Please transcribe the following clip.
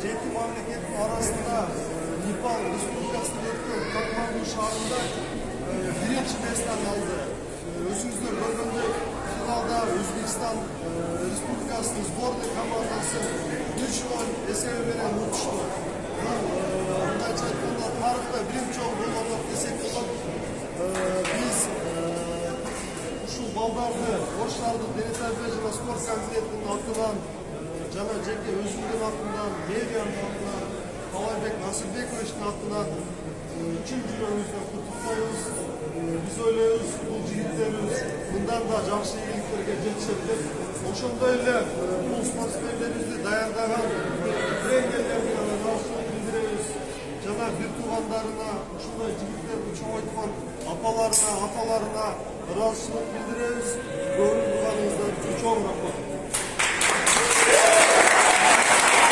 жети мамлекеттин арасында Непал Республикасында өткөн Катманду шаарында биринчи местени алды. Өзүңүздөр көргөндөй финалда Өзбекстан Республикасынын сборный командасы 3-0 эсеби менен утушту. Бул мындайча айтканда тарыхта биринчи жолу болгон деп десек болот. Биз ушул балдарды, оштарды дене тарбия жана спорт комитетинин атынан жана жеке өзүмдүн атымдан, медианын атынан, Талайбек Насырбековичтин атынан чын жүрөгүбүздөн куттуктайбыз. Биз ойлойбуз, бул жигиттерибиз мындан да жакшы ийгиликтерге жетишет деп. Ошондой эле бул спортсмендерибизди даярдаган тренерлерге ыраазычылык билдиребиз. Жана бир туугандарына, ушундай жигиттерди чоңойткон апаларына, аталарына ыраазычылык билдиребиз. Көрүп турганыңыздар үчүн чоң рахмат.